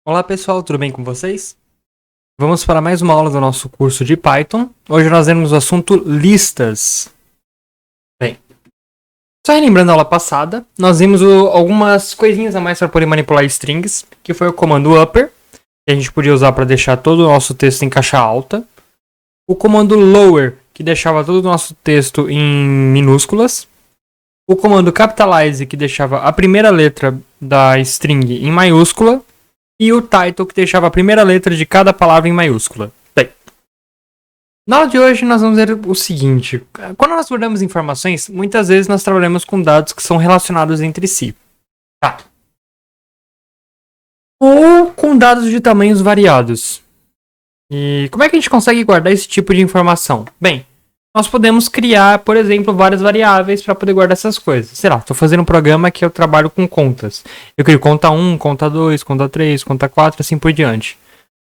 Olá pessoal, tudo bem com vocês? Vamos para mais uma aula do nosso curso de Python. Hoje nós vemos o assunto listas. Bem, só relembrando a aula passada, nós vimos algumas coisinhas a mais para poder manipular strings, que foi o comando upper, que a gente podia usar para deixar todo o nosso texto em caixa alta. O comando lower, que deixava todo o nosso texto em minúsculas. O comando capitalize, que deixava a primeira letra da string em maiúscula. E o title, que deixava a primeira letra de cada palavra em maiúscula. Bem, na aula de hoje nós vamos ver o seguinte. Quando nós guardamos informações, muitas vezes nós trabalhamos com dados que são relacionados entre si. Tá. Ou com dados de tamanhos variados. E como é que a gente consegue guardar esse tipo de informação? Bem, nós podemos criar, por exemplo, várias variáveis para poder guardar essas coisas. Sei lá, estou fazendo um programa que eu trabalho com contas. Eu crio conta 1, conta 2, conta 3, conta 4, assim por diante.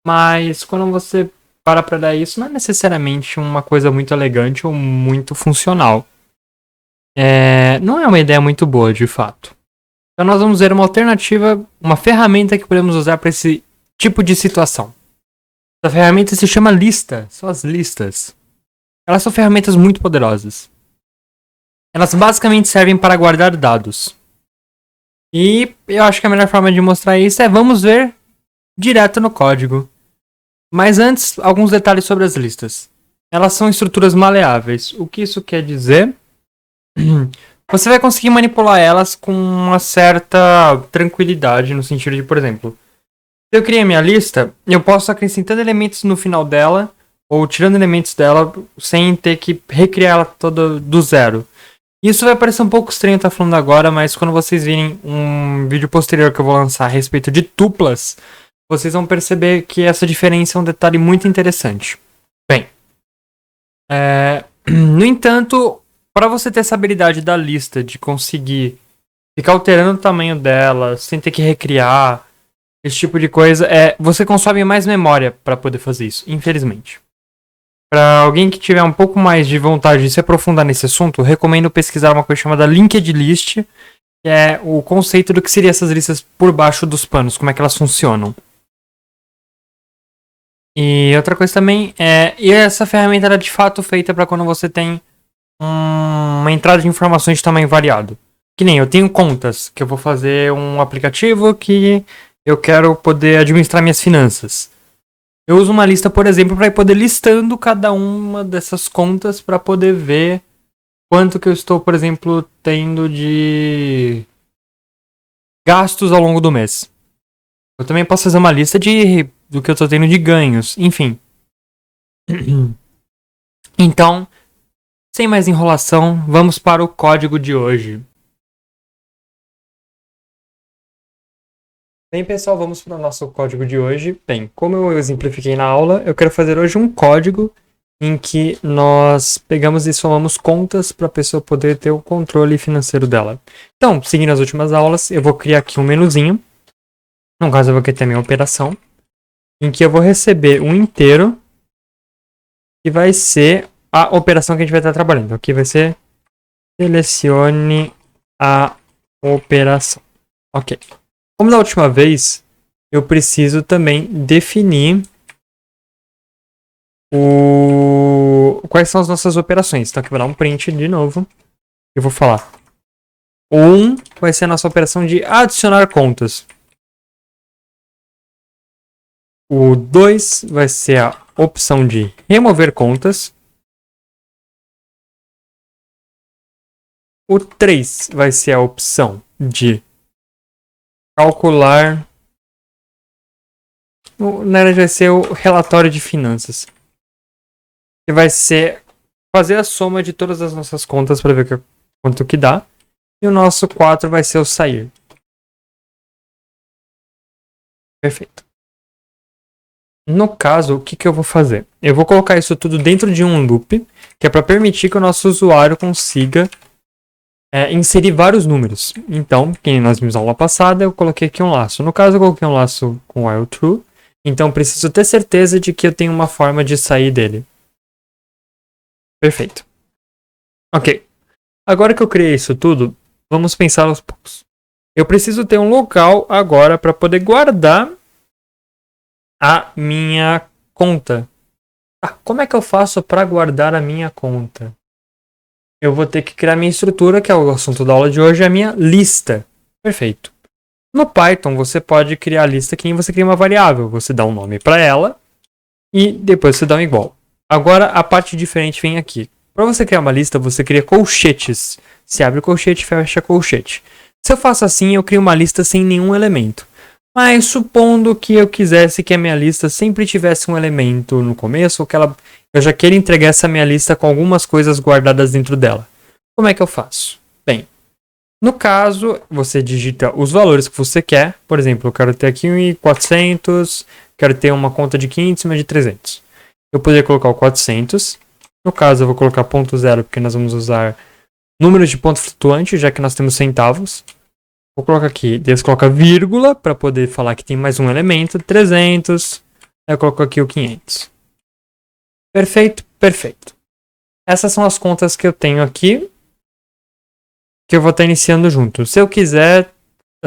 Mas quando você para dar isso, não é necessariamente uma coisa muito elegante ou muito funcional. Não é uma ideia muito boa, de fato. Então nós vamos ver uma alternativa, uma ferramenta que podemos usar para esse tipo de situação. Essa ferramenta se chama lista, são as listas. Elas são ferramentas muito poderosas. Elas basicamente servem para guardar dados. E eu acho que a melhor forma de mostrar isso é vamos ver direto no código. Mas antes, alguns detalhes sobre as listas. Elas são estruturas maleáveis. O que isso quer dizer? Você vai conseguir manipular elas com uma certa tranquilidade, no sentido de, por exemplo, se eu criei a minha lista, eu posso acrescentando elementos no final dela, ou tirando elementos dela, sem ter que recriar ela toda do zero. Isso vai parecer um pouco estranho estar falando agora, mas quando vocês virem um vídeo posterior que eu vou lançar a respeito de tuplas, vocês vão perceber que essa diferença é um detalhe muito interessante. Bem, no entanto, para você ter essa habilidade da lista de conseguir ficar alterando o tamanho dela, sem ter que recriar, esse tipo de coisa, você consome mais memória para poder fazer isso, infelizmente. Para alguém que tiver um pouco mais de vontade de se aprofundar nesse assunto, recomendo pesquisar uma coisa chamada linked list, que é o conceito do que seriam essas listas por baixo dos panos, como é que elas funcionam. E outra coisa também e essa ferramenta é de fato feita para quando você tem uma entrada de informações de tamanho variado. Que nem eu tenho contas, que eu vou fazer um aplicativo que eu quero poder administrar minhas finanças. Eu uso uma lista, por exemplo, para poder listando cada uma dessas contas para poder ver quanto que eu estou, por exemplo, tendo de gastos ao longo do mês. Eu também posso fazer uma lista do que eu estou tendo de ganhos, enfim. Então, sem mais enrolação, vamos para o código de hoje. Bem, pessoal, vamos para o nosso código de hoje. Bem, como eu exemplifiquei na aula, eu quero fazer hoje um código em que nós pegamos e somamos contas para a pessoa poder ter o controle financeiro dela. Então, seguindo as últimas aulas, eu vou criar aqui um menuzinho. No caso, eu vou criar a minha operação, em que eu vou receber um inteiro, que vai ser a operação que a gente vai estar trabalhando. Aqui vai ser selecione a operação. Ok. Como da última vez, eu preciso também definir quais são as nossas operações. Então aqui eu vou dar um print de novo. Eu vou falar. O 1 vai ser a nossa operação de adicionar contas. O 2 vai ser a opção de remover contas. O 3 vai ser a opção de calcular. Na verdade vai ser o relatório de finanças. Que vai ser fazer a soma de todas as nossas contas para ver quanto que dá. E o nosso 4 vai ser o sair. Perfeito. No caso, o que eu vou fazer? Eu vou colocar isso tudo dentro de um loop, que é para permitir que o nosso usuário consiga inserir vários números. Então, quem nós vimos na aula passada, eu coloquei aqui um laço. No caso, eu coloquei um laço com while true. Então, preciso ter certeza de que eu tenho uma forma de sair dele. Perfeito. Ok. Agora que eu criei isso tudo, vamos pensar aos poucos. Eu preciso ter um local agora para poder guardar a minha conta. Como é que eu faço para guardar a minha conta? Eu vou ter que criar minha estrutura, que é o assunto da aula de hoje, a minha lista. Perfeito. No Python, você pode criar a lista que nem você cria uma variável. Você dá um nome para ela e depois você dá um igual. Agora, a parte diferente vem aqui. Para você criar uma lista, você cria colchetes. Se abre o colchete, fecha colchete. Se eu faço assim, eu crio uma lista sem nenhum elemento. Mas supondo que eu quisesse que a minha lista sempre tivesse um elemento no começo, ou que eu já queira entregar essa minha lista com algumas coisas guardadas dentro dela. Como é que eu faço? Bem, no caso, você digita os valores que você quer. Por exemplo, eu quero ter aqui 1.400, quero ter uma conta de 500 e uma de 300. Eu poderia colocar o 400. No caso, eu vou colocar ponto zero, porque nós vamos usar números de ponto flutuante, já que nós temos centavos. Vou colocar aqui, Deus coloca vírgula, para poder falar que tem mais um elemento, 300. Aí eu coloco aqui o 500. Perfeito, perfeito. Essas são as contas que eu tenho aqui, que eu vou estar iniciando junto. Se eu quiser,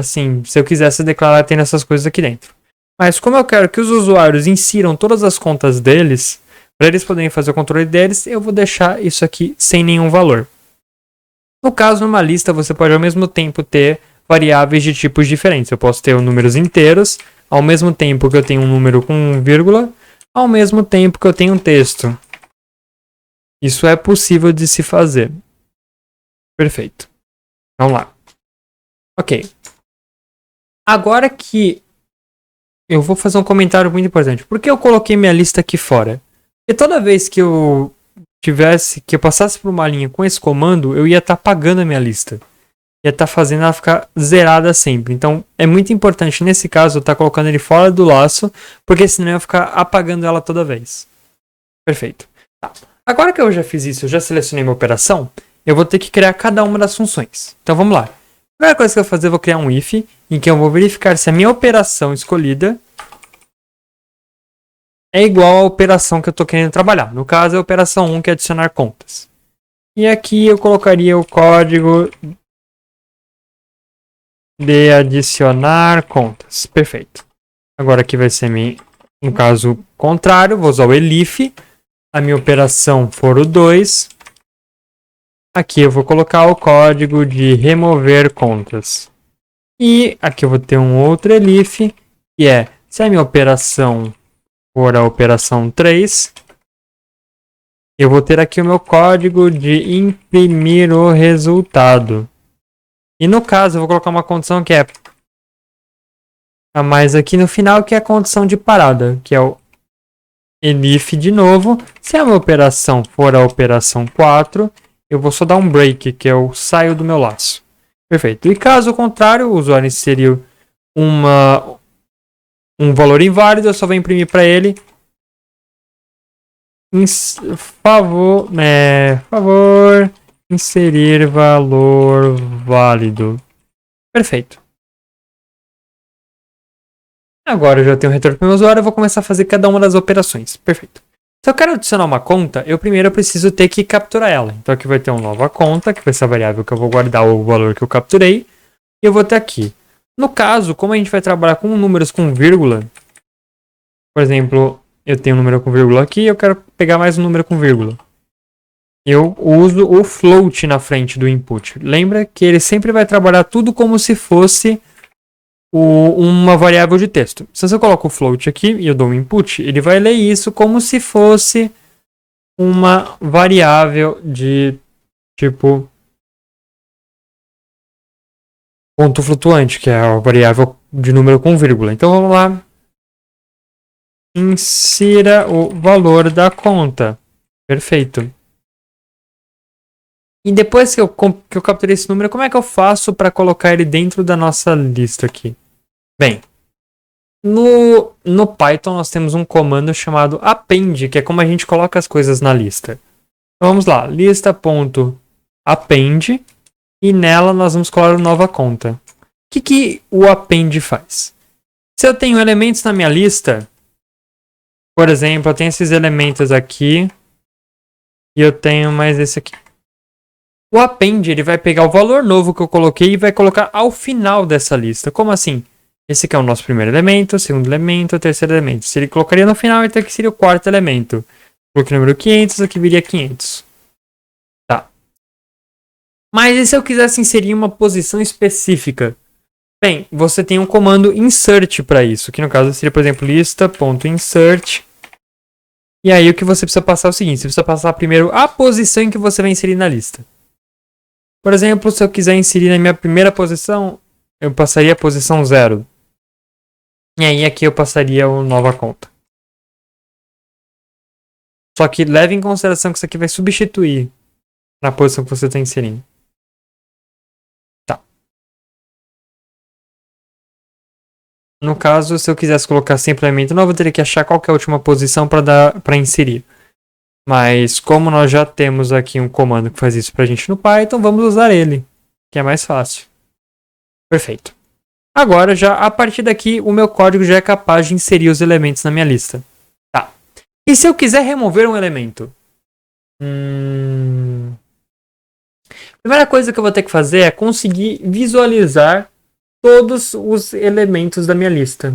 se eu quisesse declarar tendo essas coisas aqui dentro. Mas como eu quero que os usuários insiram todas as contas deles, para eles poderem fazer o controle deles, eu vou deixar isso aqui sem nenhum valor. No caso, numa lista, você pode ao mesmo tempo ter variáveis de tipos diferentes. Eu posso ter números inteiros, ao mesmo tempo que eu tenho um número com vírgula, ao mesmo tempo que eu tenho um texto. Isso é possível de se fazer. Perfeito. Vamos lá. Ok. Agora que eu vou fazer um comentário muito importante. Por que eu coloquei minha lista aqui fora? Porque toda vez que eu passasse por uma linha com esse comando, eu ia estar apagando a minha lista. Ia estar fazendo ela ficar zerada sempre. Então, é muito importante, nesse caso, eu estar colocando ele fora do laço, porque senão eu ia ficar apagando ela toda vez. Perfeito. Tá. Agora que eu já fiz isso, eu já selecionei minha operação, eu vou ter que criar cada uma das funções. Então, vamos lá. A primeira coisa que eu vou fazer, eu vou criar um if, em que eu vou verificar se a minha operação escolhida é igual à operação que eu estou querendo trabalhar. No caso, é a operação 1, que é adicionar contas. E aqui eu colocaria o código de adicionar contas. Perfeito. Agora aqui vai ser no caso contrário, vou usar o elif. A minha operação for o 2. Aqui eu vou colocar o código de remover contas. E aqui eu vou ter um outro elif, que é, se a minha operação for a operação 3, eu vou ter aqui o meu código de imprimir o resultado. E no caso, eu vou colocar uma condição que é a mais aqui no final, que é a condição de parada, que é o elif de novo. Se a minha operação for a operação 4, eu vou só dar um break, que é o saio do meu laço. Perfeito. E caso contrário, o usuário inseriu um valor inválido, eu só vou imprimir para ele favor inserir valor válido. Perfeito. Agora eu já tenho o retorno para o meu usuário, eu vou começar a fazer cada uma das operações. Perfeito. Se eu quero adicionar uma conta, eu primeiro preciso ter que capturar ela. Então aqui vai ter uma nova conta, que vai ser a variável que eu vou guardar o valor que eu capturei. E eu vou ter aqui. No caso, como a gente vai trabalhar com números com vírgula, por exemplo, eu tenho um número com vírgula aqui, eu quero pegar mais um número com vírgula. Eu uso o float na frente do input. Lembra que ele sempre vai trabalhar tudo como se fosse uma variável de texto. Se eu coloco o float aqui e eu dou um input, ele vai ler isso como se fosse uma variável de tipo ponto flutuante, que é a variável de número com vírgula. Então vamos lá. Insira o valor da conta. Perfeito. E depois que eu capturei esse número, como é que eu faço para colocar ele dentro da nossa lista aqui? Bem, no Python nós temos um comando chamado append, que é como a gente coloca as coisas na lista. Então vamos lá, lista.append, e nela nós vamos colar uma nova conta. O que o append faz? Se eu tenho elementos na minha lista, por exemplo, eu tenho esses elementos aqui, e eu tenho mais esse aqui. O append, ele vai pegar o valor novo que eu coloquei e vai colocar ao final dessa lista. Como assim? Esse aqui é o nosso primeiro elemento, segundo elemento, terceiro elemento. Se ele colocaria no final, então aqui seria o quarto elemento. Coloquei o número 500, aqui viria 500. Tá. Mas e se eu quisesse inserir uma posição específica? Bem, você tem um comando insert para isso, que no caso seria, por exemplo, lista.insert. E aí o que você precisa passar é o seguinte, você precisa passar primeiro a posição em que você vai inserir na lista. Por exemplo, se eu quiser inserir na minha primeira posição, eu passaria a posição 0. E aí aqui eu passaria o nova conta. Só que leve em consideração que isso aqui vai substituir na posição que você está inserindo. Tá. No caso, se eu quisesse colocar sempre elemento novo, eu teria que achar qual que é a última posição para inserir. Mas como nós já temos aqui um comando que faz isso pra gente no Python, vamos usar ele, que é mais fácil. Perfeito. Agora, já a partir daqui, o meu código já é capaz de inserir os elementos na minha lista. Tá. E se eu quiser remover um elemento? Primeira coisa que eu vou ter que fazer é conseguir visualizar todos os elementos da minha lista.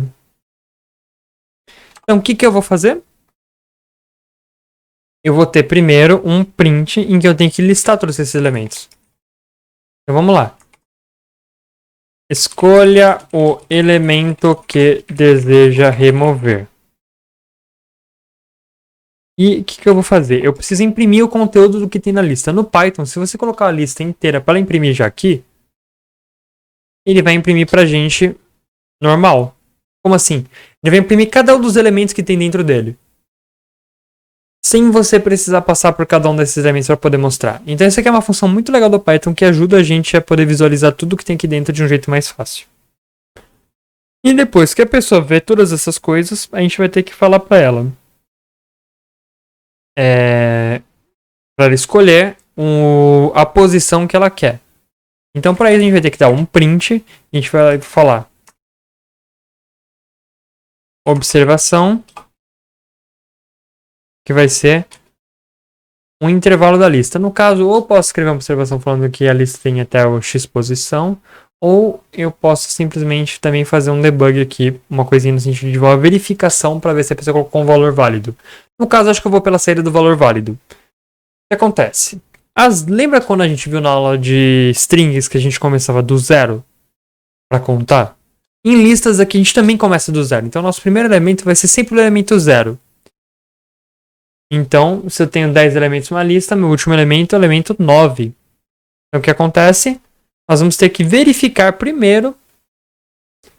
Então, o que eu vou fazer? Eu vou ter primeiro um print em que eu tenho que listar todos esses elementos. Então, vamos lá. Escolha o elemento que deseja remover. E o que eu vou fazer? Eu preciso imprimir o conteúdo do que tem na lista. No Python, se você colocar a lista inteira para imprimir já aqui, ele vai imprimir pra gente normal. Como assim? Ele vai imprimir cada um dos elementos que tem dentro dele. Sem você precisar passar por cada um desses elementos para poder mostrar. Então isso aqui é uma função muito legal do Python que ajuda a gente a poder visualizar tudo que tem aqui dentro de um jeito mais fácil. E depois que a pessoa vê todas essas coisas, a gente vai ter que falar para ela. Para ela escolher a posição que ela quer. Então para isso a gente vai ter que dar um print. A gente vai falar observação, que vai ser um intervalo da lista. No caso, ou posso escrever uma observação falando que a lista tem até o x posição, ou eu posso simplesmente também fazer um debug aqui, uma coisinha no sentido de uma verificação para ver se a pessoa colocou um valor válido. No caso, acho que eu vou pela saída do valor válido. O que acontece? Lembra quando a gente viu na aula de strings que a gente começava do zero para contar? Em listas aqui a gente também começa do zero. Então, nosso primeiro elemento vai ser sempre o elemento 0. Então, se eu tenho 10 elementos numa lista, meu último elemento é o elemento 9. Então, o que acontece? Nós vamos ter que verificar primeiro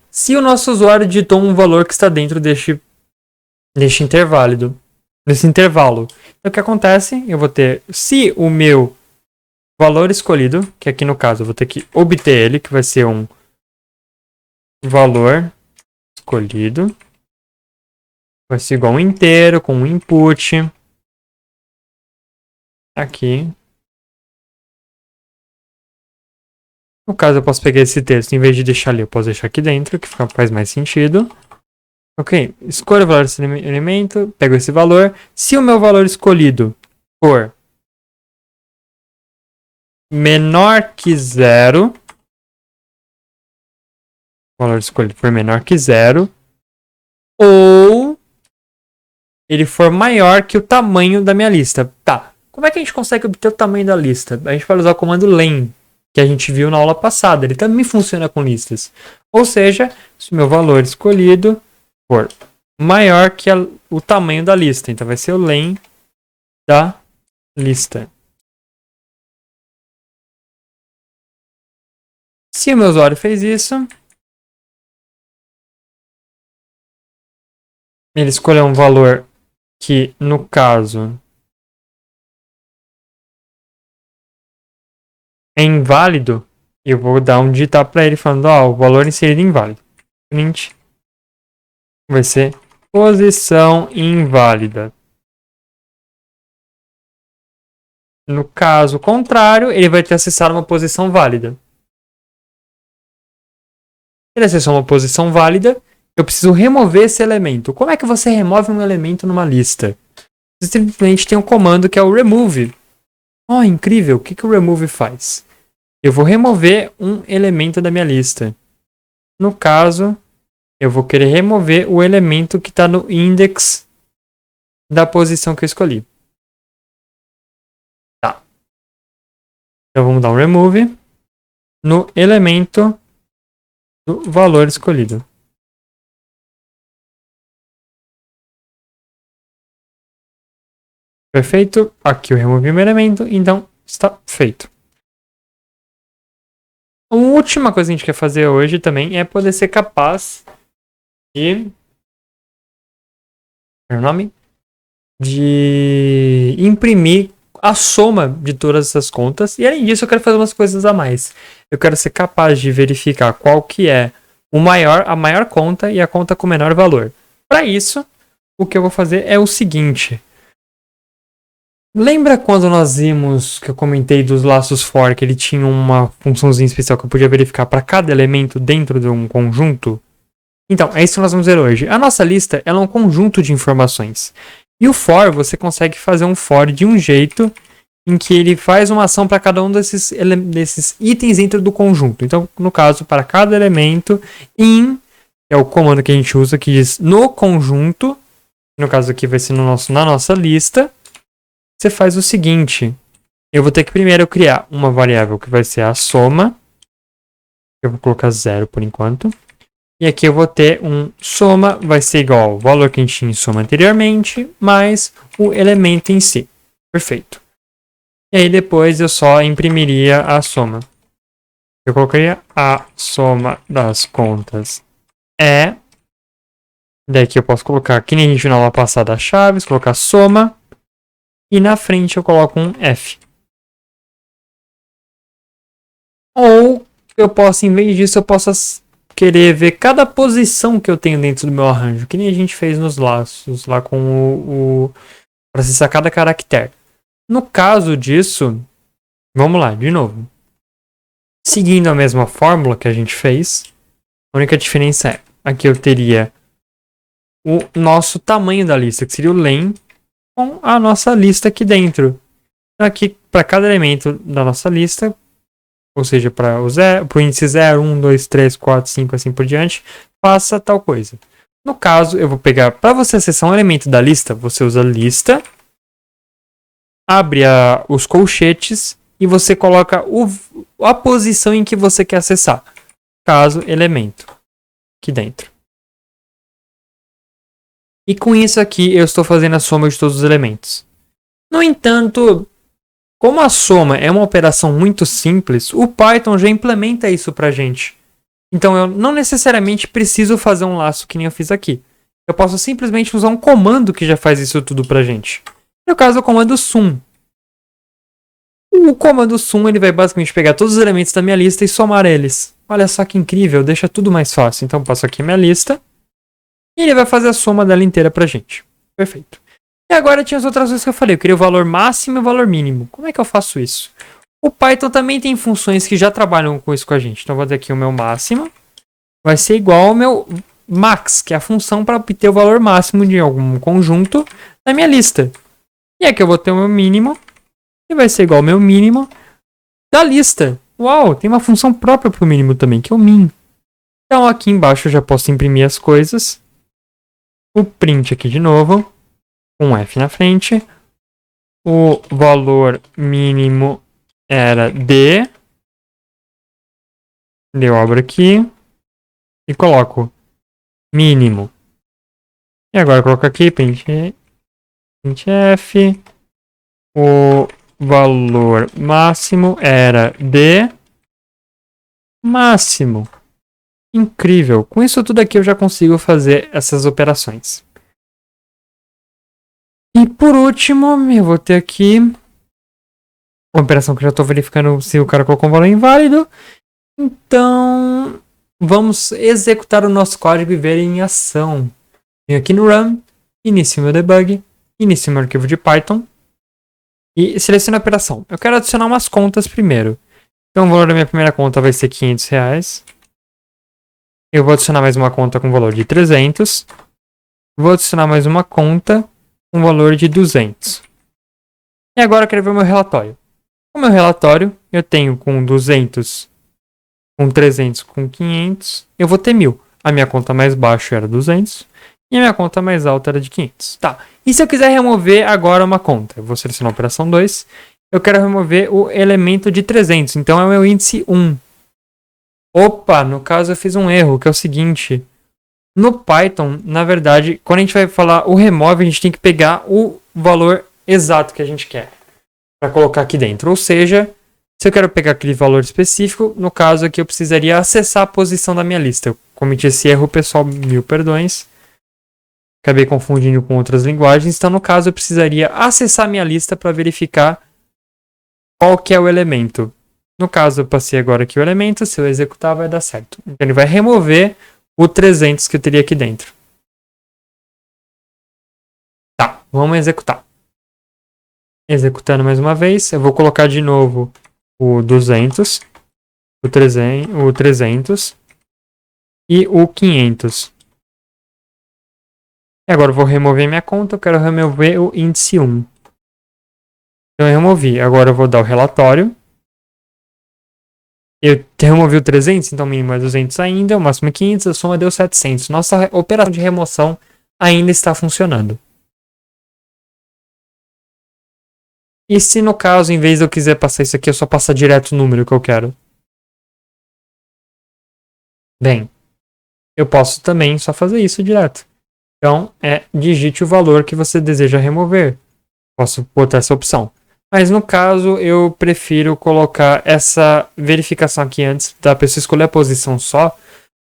se o nosso usuário digitou um valor que está dentro desse intervalo. Então, o que acontece? Eu vou ter, se o meu valor escolhido, que aqui no caso eu vou ter que obter ele, que vai ser um valor escolhido, vai ser igual a um inteiro, com um input. Aqui. No caso, eu posso pegar esse texto, em vez de deixar ali, eu posso deixar aqui dentro, que faz mais sentido. Ok, escolho o valor desse elemento, pego esse valor. Se o meu valor escolhido for menor que 0, o valor escolhido for menor que 0, ou ele for maior que o tamanho da minha lista. Tá, como é que a gente consegue obter o tamanho da lista? A gente vai usar o comando len, que a gente viu na aula passada. Ele também funciona com listas. Ou seja, se o meu valor escolhido for maior que o tamanho da lista. Então vai ser o len da lista. Se o meu usuário fez isso, ele escolheu um valor que, no caso, é inválido, eu vou dar um digitar para ele falando, o valor inserido é inválido. Print vai ser posição inválida. No caso contrário, ele vai ter acessado uma posição válida. Ele acessou uma posição válida, eu preciso remover esse elemento. Como é que você remove um elemento numa lista? Você simplesmente tem um comando que é o remove. Oh, incrível! O que o remove faz? Eu vou remover um elemento da minha lista. No caso, eu vou querer remover o elemento que está no index da posição que eu escolhi. Tá. Então vamos dar um remove no elemento do valor escolhido. Perfeito. Aqui eu removi meu elemento, então está feito. A última coisa que a gente quer fazer hoje também é poder ser capaz de... Qual é o nome? De imprimir a soma de todas essas contas. E além disso, eu quero fazer umas coisas a mais. Eu quero ser capaz de verificar qual que é a maior conta e a conta com o menor valor. Para isso, o que eu vou fazer é o seguinte. Lembra quando nós vimos que eu comentei dos laços for, que ele tinha uma funçãozinha especial que eu podia verificar para cada elemento dentro de um conjunto? Então, é isso que nós vamos ver hoje. A nossa lista ela é um conjunto de informações. E o for, você consegue fazer um for de um jeito em que ele faz uma ação para cada um desses itens dentro do conjunto. Então, no caso, para cada elemento, in, é o comando que a gente usa, que diz no conjunto, no caso aqui vai ser na nossa lista, você faz o seguinte, eu vou ter que primeiro criar uma variável que vai ser a soma, eu vou colocar 0 por enquanto, e aqui eu vou ter um soma, vai ser igual ao valor que a gente tinha em soma anteriormente, mais o elemento em si. Perfeito. E aí depois eu só imprimiria a soma. Eu colocaria a soma das contas daí aqui eu posso colocar, que nem a gente viu na aula passada, as chaves, colocar soma, e na frente eu coloco um F. Ou eu posso, em vez disso, eu posso querer ver cada posição que eu tenho dentro do meu arranjo, que nem a gente fez nos laços, lá com para acessar cada caractere. No caso disso, vamos lá, de novo. Seguindo a mesma fórmula que a gente fez, a única diferença é, aqui eu teria o nosso tamanho da lista, que seria o len, com a nossa lista aqui dentro. Aqui, para cada elemento da nossa lista, ou seja, para o índice 0, 1, 2, 3, 4, 5, assim por diante, faça tal coisa. No caso, eu vou pegar, para você acessar um elemento da lista, você usa lista, abre os colchetes e você coloca a posição em que você quer acessar. Caso, elemento, aqui dentro. E com isso aqui, eu estou fazendo a soma de todos os elementos. No entanto, como a soma é uma operação muito simples, o Python já implementa isso pra gente. Então eu não necessariamente preciso fazer um laço que nem eu fiz aqui. Eu posso simplesmente usar um comando que já faz isso tudo pra gente. No caso, o comando sum. O comando sum ele vai basicamente pegar todos os elementos da minha lista e somar eles. Olha só que incrível, deixa tudo mais fácil. Então eu passo aqui minha lista e ele vai fazer a soma dela inteira pra gente. Perfeito. E agora tinha as outras coisas que eu falei. Eu queria o valor máximo e o valor mínimo. Como é que eu faço isso? O Python também tem funções que já trabalham com isso com a gente. Então eu vou dizer aqui o meu máximo vai ser igual ao meu max, que é a função para obter o valor máximo de algum conjunto na minha lista. E aqui eu vou ter o meu mínimo, que vai ser igual ao meu mínimo da lista. Uau, tem uma função própria para o mínimo também, que é o min. Então aqui embaixo eu já posso imprimir as coisas. O print aqui de novo, com um F na frente. O valor mínimo era D. Eu abro aqui e coloco mínimo. E agora eu coloco aqui printf. O valor máximo era D máximo. Incrível. Com isso tudo aqui eu já consigo fazer essas operações. E por último, eu vou ter aqui uma operação que eu já estou verificando se o cara colocou um valor inválido. Então, vamos executar o nosso código e ver em ação. Venho aqui no Run, inicio meu debug, inicio meu arquivo de Python e seleciono a operação. Eu quero adicionar umas contas primeiro. Então, o valor da minha primeira conta vai ser R$500. Eu vou adicionar mais uma conta com valor de 300. Vou adicionar mais uma conta com valor de 200. E agora eu quero ver o meu relatório. O meu relatório eu tenho com 200, com 300, com 500. Eu vou ter 1000. a minha conta mais baixa era 200 e a minha conta mais alta era de 500. Tá, e se eu quiser remover agora uma conta? Eu vou selecionar a operação 2. Eu quero remover o elemento de 300, então é o meu índice 1. Opa, no caso eu fiz um erro, que é o seguinte. No Python, na verdade, quando a gente vai falar o remove, a gente tem que pegar o valor exato que a gente quer para colocar aqui dentro. Ou seja, se eu quero pegar aquele valor específico, no caso aqui eu precisaria acessar a posição da minha lista. Eu cometi esse erro, pessoal, mil perdões. Acabei confundindo com outras linguagens. Então, no caso, eu precisaria acessar a minha lista para verificar qual que é o elemento. No caso, eu passei agora aqui o elemento. Se eu executar, vai dar certo. Então, ele vai remover o 300 que eu teria aqui dentro. Tá, vamos executar. Executando mais uma vez, eu vou colocar de novo o 200, o 300 e o 500. E agora eu vou remover minha conta, eu quero remover o índice 1. Então eu removi, agora eu vou dar o relatório. Eu removi o 300, então o mínimo é 200 ainda, o máximo é 500, a soma deu 700. Nossa operação de remoção ainda está funcionando. E se no caso, em vez de eu quiser passar isso aqui, eu só passar direto o número que eu quero? Bem, eu posso também só fazer isso direto. Então, digite o valor que você deseja remover. Posso botar essa opção. Mas no caso, eu prefiro colocar essa verificação aqui antes da pessoa escolher a posição só,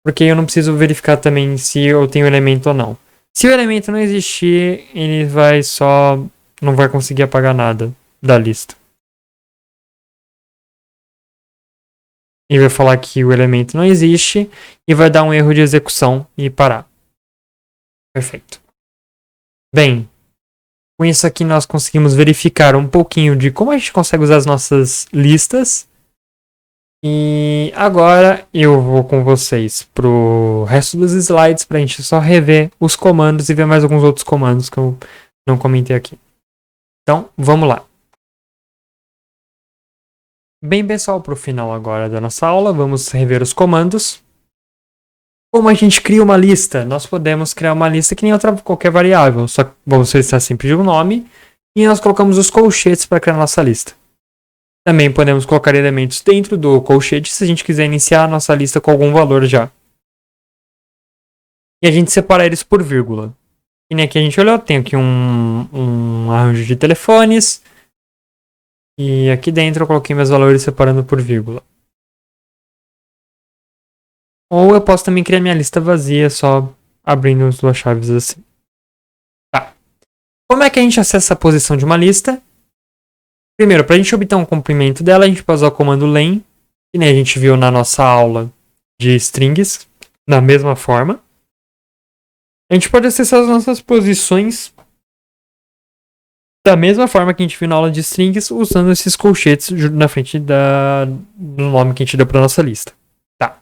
porque eu não preciso verificar também se eu tenho elemento ou não. Se o elemento não existir, ele vai só... não vai conseguir apagar nada da lista. Ele vai falar que o elemento não existe e vai dar um erro de execução e parar. Perfeito. Bem, com isso aqui nós conseguimos verificar um pouquinho de como a gente consegue usar as nossas listas. E agora eu vou com vocês pro resto dos slides para a gente só rever os comandos e ver mais alguns outros comandos que eu não comentei aqui. Então, vamos lá. Bem, pessoal, para o final agora da nossa aula, vamos rever os comandos. Como a gente cria uma lista? Nós podemos criar uma lista que nem outra qualquer variável, só que vamos solicitar sempre um nome e nós colocamos os colchetes para criar a nossa lista. Também podemos colocar elementos dentro do colchete se a gente quiser iniciar a nossa lista com algum valor já. E a gente separa eles por vírgula. E nem aqui a gente olhou, tem aqui um arranjo de telefones. E aqui dentro eu coloquei meus valores separando por vírgula. Ou eu posso também criar minha lista vazia, só abrindo as duas chaves assim. Tá. Como é que a gente acessa a posição de uma lista? Primeiro, para a gente obter um comprimento dela, a gente pode usar o comando len, que nem a gente viu na nossa aula de strings, da mesma forma. A gente pode acessar as nossas posições da mesma forma que a gente viu na aula de strings, usando esses colchetes na frente do nome que a gente deu para nossa lista. Tá.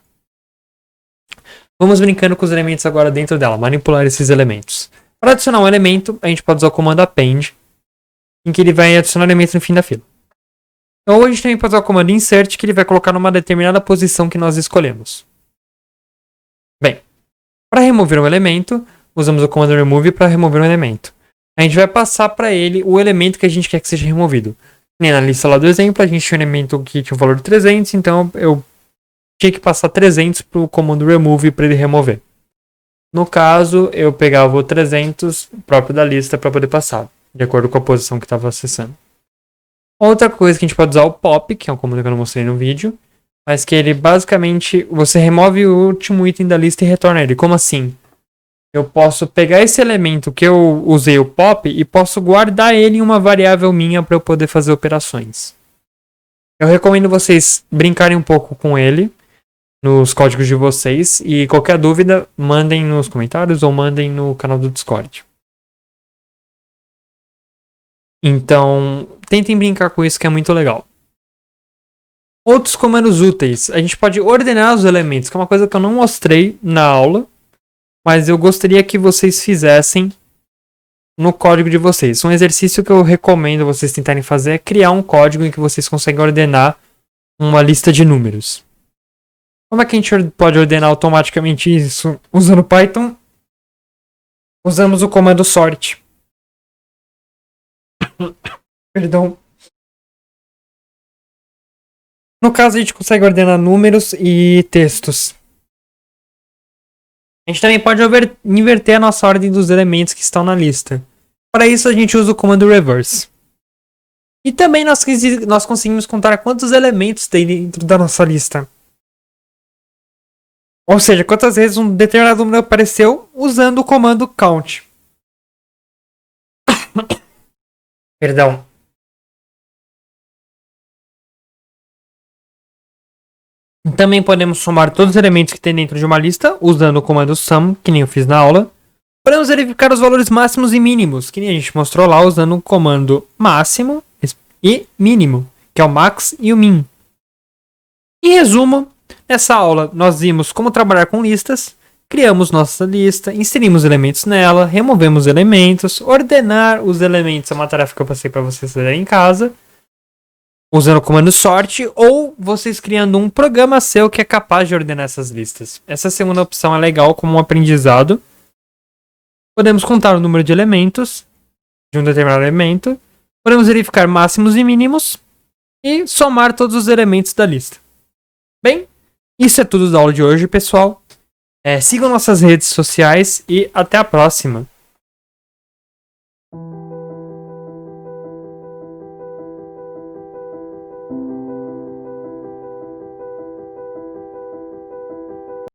Vamos brincando com os elementos agora dentro dela, manipular esses elementos. Para adicionar um elemento, a gente pode usar o comando append, em que ele vai adicionar elemento no fim da fila. Ou a gente também pode usar o comando insert, que ele vai colocar numa determinada posição que nós escolhemos. Bem, para remover um elemento, usamos o comando remove para remover um elemento. A gente vai passar para ele o elemento que a gente quer que seja removido. Nem na lista lá do exemplo, a gente tinha um elemento que tinha um valor de 300, então eu tinha que passar 300 para o comando remove para ele remover. No caso, eu pegava o 300 próprio da lista para poder passar, de acordo com a posição que estava acessando. Outra coisa que a gente pode usar é o pop, que é um comando que eu não mostrei no vídeo, mas que ele basicamente, você remove o último item da lista e retorna ele. Como assim? Eu posso pegar esse elemento que eu usei o pop e posso guardar ele em uma variável minha para eu poder fazer operações. Eu recomendo vocês brincarem um pouco com ele nos códigos de vocês e qualquer dúvida mandem nos comentários ou mandem no canal do Discord. Então, tentem brincar com isso que é muito legal. Outros comandos úteis. A gente pode ordenar os elementos, que é uma coisa que eu não mostrei na aula, mas eu gostaria que vocês fizessem no código de vocês. Um exercício que eu recomendo vocês tentarem fazer é criar um código em que vocês conseguem ordenar uma lista de números. Como é que a gente pode ordenar automaticamente isso usando Python? Usamos o comando sort. Perdão. No caso, a gente consegue ordenar números e textos. A gente também pode inverter a nossa ordem dos elementos que estão na lista. Para isso, a gente usa o comando reverse. E também nós conseguimos contar quantos elementos tem dentro da nossa lista. Ou seja, quantas vezes um determinado número apareceu usando o comando count. Perdão. Também podemos somar todos os elementos que tem dentro de uma lista usando o comando sum, que nem eu fiz na aula. Podemos verificar os valores máximos e mínimos, que nem a gente mostrou lá usando o comando máximo e mínimo, que é o max e o min. Em resumo, nessa aula nós vimos como trabalhar com listas, criamos nossa lista, inserimos elementos nela, removemos elementos, ordenar os elementos é uma tarefa que eu passei para vocês fazerem em casa, usando o comando sort, ou vocês criando um programa seu que é capaz de ordenar essas listas. Essa segunda opção é legal como um aprendizado. Podemos contar o número de elementos de um determinado elemento, podemos verificar máximos e mínimos e somar todos os elementos da lista. Bem, isso é tudo da aula de hoje, pessoal. Sigam nossas redes sociais e até a próxima.